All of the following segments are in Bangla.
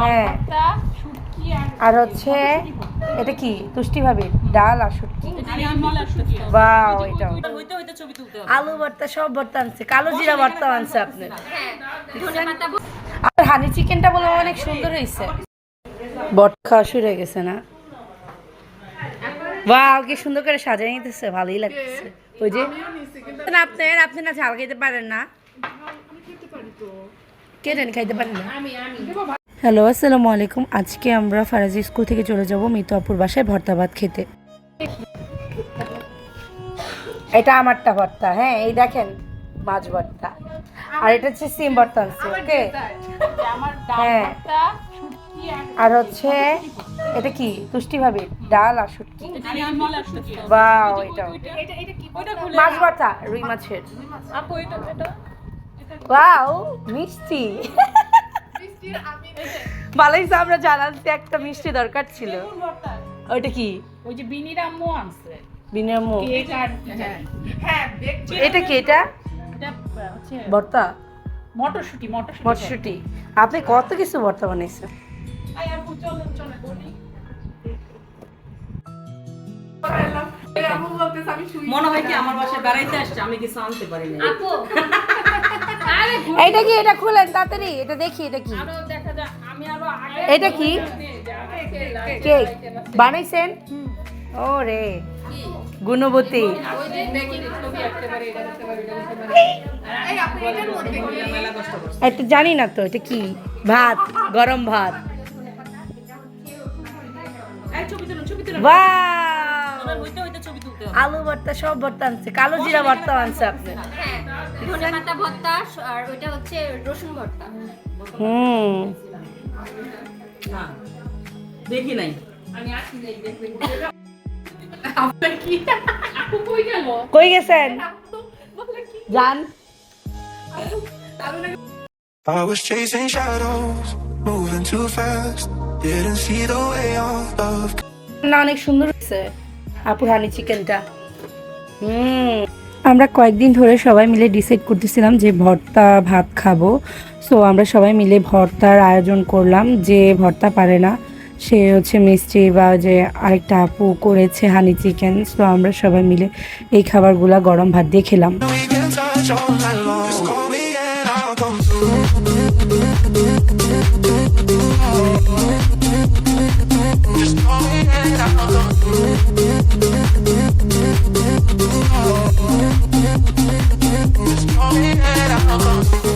হ্যাঁ আর হচ্ছে এটা কি তুষ্টি ভাবে ডাল আর শুটকি বাও এটাও আলু ভর্তা সব ভর্তা আনছে কালো জিরা ভর্তা আনছে আপনি আর হানি চিকেনটা বলে অনেক সুন্দর হয়েছে ভর্তা খাওয়া শুরু হয়ে গেছে না বাও কি সুন্দর করে সাজাই নিতেছে ভালোই লাগতেছে ওই যে আপনি না ঝাল খেতে পারেন না কে জানি খাইতে পারেন না হ্যালো আসসালামু আলাইকুম আজকে আমরা ফারাজি স্কুল থেকে চলে যাব মিতু আপুর বাসায় ভর্তা ভাত খেতে এটা আমারটা ভর্তা হ্যাঁ এই দেখেন মাছ ভর্তা আর এটা হচ্ছে সিম ভর্তা আনছি ওকে হ্যাঁ আর হচ্ছে এটা কি তুষ্টি ভাবে ডাল আর শুটকি বাও এটাও মাছ ভর্তা রুই মাছের ওয়াও মিষ্টি ভালোই আমরা জানাচ্ছি একটা মিষ্টি দরকার ছিল ওইটা কি ওই যে বিনির আম্মু আনছে বিনির আম্মু কেক আর হ্যাঁ এটা কি এটা এটা হচ্ছে ভর্তা মটরশুঁটি মটরশুঁটি আপনি কত কিছু ভর্তা বানাইছেন আই আপু চলো বলি মনে হয় কি আমার বাসায় বেড়াইতে আসছে আমি কিছু আনতে পারি না আপু এইটা কি এটা খুলেন তাড়াতাড়ি এটা দেখি এটা কি আরো দেখা যায় আমি আরো আগে এটা কি কেক বানাইছেন ও রে গুণবতী এটা জানি না তো এটা কি ভাত গরম ভাত বাহ হইতে হইতে ছবি তুলতে হবে আলু ভর্তা সব ভর্তা আনছে কালো জিরা ভর্তা আনছে আপনি হ্যাঁ ধনেপাতা ভর্তা আর ওইটা হচ্ছে রসুন ভর্তা না দেখি নাই আমি আসি নাই দেখবে আপনি কি আপু কই গেল কই গেছেন জান I was chasing shadows, moving too fast. Didn't see the way our love. না অনেক সুন্দর হয়েছে আপুর হানি চিকেনটা আমরা কয়েকদিন ধরে সবাই মিলে ডিসাইড করতেছিলাম যে ভর্তা ভাত খাবো সো আমরা সবাই মিলে ভর্তার আয়োজন করলাম যে ভর্তা পারে না সে হচ্ছে মিষ্টি বা যে আরেকটা আপু করেছে হানি চিকেন সো আমরা সবাই মিলে এই খাবারগুলা গরম ভাত দিয়ে খেলাম We can touch all night long. Just call me and I'll come through. Just call me and I'll come through. Just call me and I'll come through.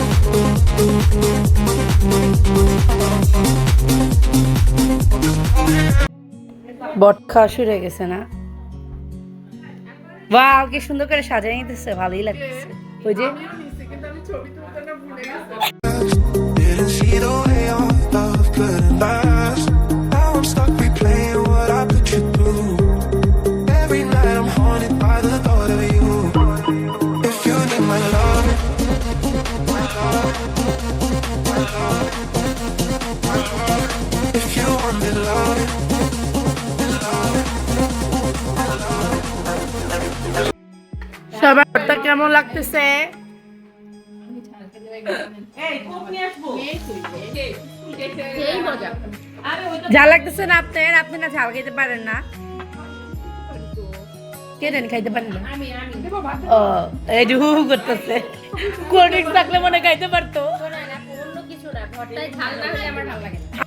বট খাওয়া শুরু হয়ে গেছে না বাহ কি সুন্দর করে সাজাই নিতেছে ভালোই লাগতেছে ওই যে Didn't see the way our love couldn't last. Now I'm stuck replaying what I put you through. Every night I'm haunted by the thought of you. If you need my love, my love, my love, my love. If you want me love, সবার ভর্তা কেমন লাগতেছে এই কোক নিয়ে আসবো এই মজা আরে ওইটা ঝাল লাগতেছে না আপনি না ঝাল খেতে পারেন না কে জানি খাইতে পারেন না আমি দেবো ভাত ও এই যে হু হু করতেছে কোল্ড ড্রিঙ্কস থাকলে মনে খাইতে পারতো অন্য কিছু না ভর্তায় ঝাল না হলে আমার ভালো লাগে না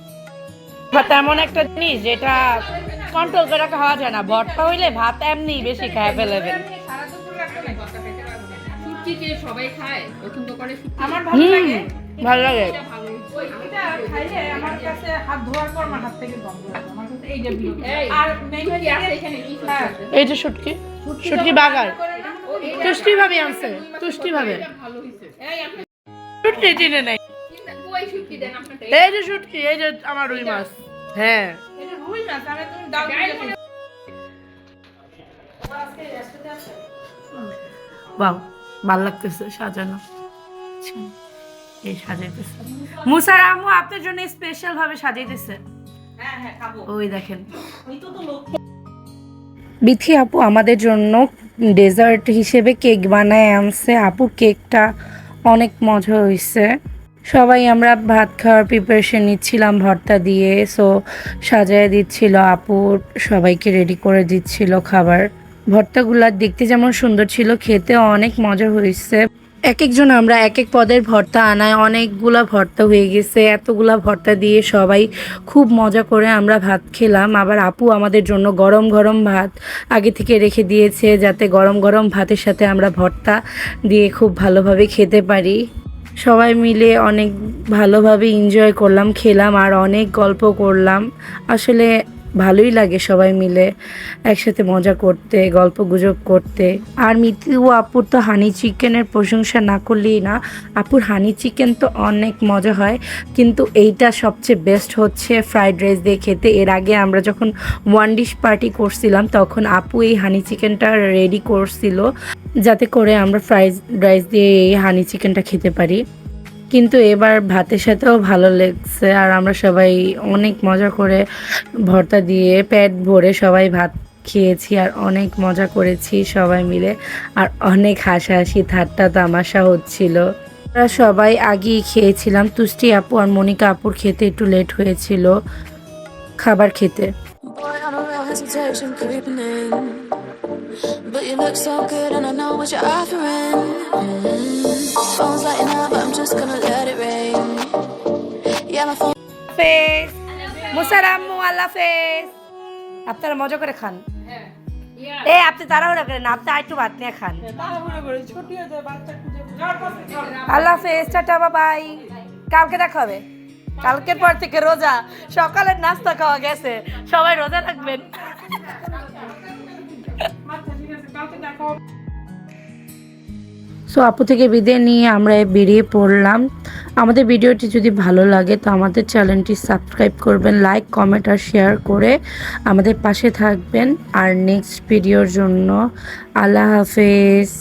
ভাত এমন একটা জিনিস যেটা কন্ট্রোল করে খাওয়া যায় না ভর্তা হইলে ভাত এমনি বেশি খায় ফেলেবেন সারা দুপুর রাখতে না কথা খেতে পারবো না শুটকি যে সবাই খায় পছন্দ করে শুটকি আমার ভালো লাগে ভালো লাগে ভালো ওইটা খাইলে আমার কাছে হাত ধোয়ার পর আমার হাত থেকে গন্ধ লাগে আমার কাছে এই যে আর মেইন কি আছে এখানে কি আছে এই যে শুটকি শুটকি বাগার তুষ্টি ভাবে আনছে তুষ্টি ভাবে ভালো হইছে এই আপনি শুটকি চিনে নাই কই শুটকি দেন আপনাকে এই যে শুটকি এই যে আমার রুই মাছ হ্যাঁ এটা রুই না তাহলে তুমি দাও বাহ ভালো লাগতেছে সাজানো এই সাজাইতেছে মুসার আম্মু আপনার জন্য স্পেশাল ভাবে সাজাইতেছে হ্যাঁ হ্যাঁ খাবো ওই দেখেন ওই তো লোক বিথি আপু আমাদের জন্য ডেজার্ট হিসেবে কেক বানায় আনছে আপু কেকটা অনেক মজা হয়েছে সবাই আমরা ভাত খাওয়ার প্রিপারেশন নিচ্ছিলাম ভর্তা দিয়ে, সো সাজায় দিচ্ছিল আপু, সবাইকে রেডি করে দিচ্ছিল খাবার। ভর্তাগুলা দেখতে যেমন সুন্দর ছিল, খেতেও অনেক মজা হয়েছে। এক একজন আমরা এক এক পদের ভর্তা আনায় অনেকগুলা ভর্তা হয়ে গেছে। এতগুলা ভর্তা দিয়ে সবাই খুব মজা করে আমরা ভাত খেলাম। আবার আপু আমাদের জন্য গরম গরম ভাত আগে থেকে রেখে দিয়েছে, যাতে গরম গরম ভাতের সাথে আমরা ভর্তা দিয়ে খুব ভালোভাবে খেতে পারি। সবাই মিলে অনেক ভালোভাবে এনজয় করলাম, খেলাম আর অনেক গল্প করলাম। আসলে ভালোই লাগে সবাই মিলে একসাথে মজা করতে, গল্প গুজব করতে। আর মিতু আপুর তো হানি চিকেনের প্রশংসা না করলেই না। আপুর হানি চিকেন তো অনেক মজা হয়, কিন্তু এইটা সবচেয়ে বেস্ট হচ্ছে ফ্রাইড রাইস দিয়ে খেতে। এর আগে আমরা যখন ওয়ান ডিশ পার্টি করছিলাম তখন আপু এই হানি চিকেনটা রেডি করছিল, যাতে করে আমরা ফ্রাইড রাইস দিয়ে এই হানি চিকেনটা খেতে পারি। কিন্তু এবার ভাতের সাথেও ভালো লেগেছে, আর আমরা সবাই অনেক মজা করে ভর্তা দিয়ে পেট ভরে সবাই ভাত খেয়েছি আর অনেক মজা করেছি সবাই মিলে। আর অনেক হাসাহাসি ঠাট্টা তামাশা হচ্ছিল। আমরা সবাই আগেই খেয়েছিলাম। তুষ্টি আপু আর মনিকা আপুর খেতে একটু লেট হয়েছিল খাবার খেতে। Boy, I don't know hesitation creeping in. But you look so good and I know what you're offering. Phone's lighting up, but I'm just gonna let it rain. Yeah, my phone. হাফেজ মুসারাম্মু, আল্লাহ হাফেজ। আপনারা মজা করে খান। আপনি তাড়াহুড়া করেন না, আপনি একটু ভাত নিয়ে খান। তাড়াহুড়ো করে ছুটি হয়ে যায়, বাচ্চা খুঁজে যাওয়ার পথে খাও। আল্লাহ হাফেজ, টাটা, বাই। কালকে দেখা হবে। কালকের পর থেকে রোজা, সকালের নাস্তা খাওয়া গেছে, সবাই রোজা রাখবেন। আচ্ছা ঠিক আছে, কালকে দেখা হবে। সো আপু থেকে বিদায় নিয়ে আমরা বেরিয়ে পড়লাম। আমাদের ভিডিওটি যদি ভালো লাগে তো আমাদের চ্যানেলটি সাবস্ক্রাইব করবেন, লাইক কমেন্ট আর শেয়ার করে আমাদের পাশে থাকবেন। আর নেক্সট ভিডিওর জন্য আল্লাহ হাফেজ।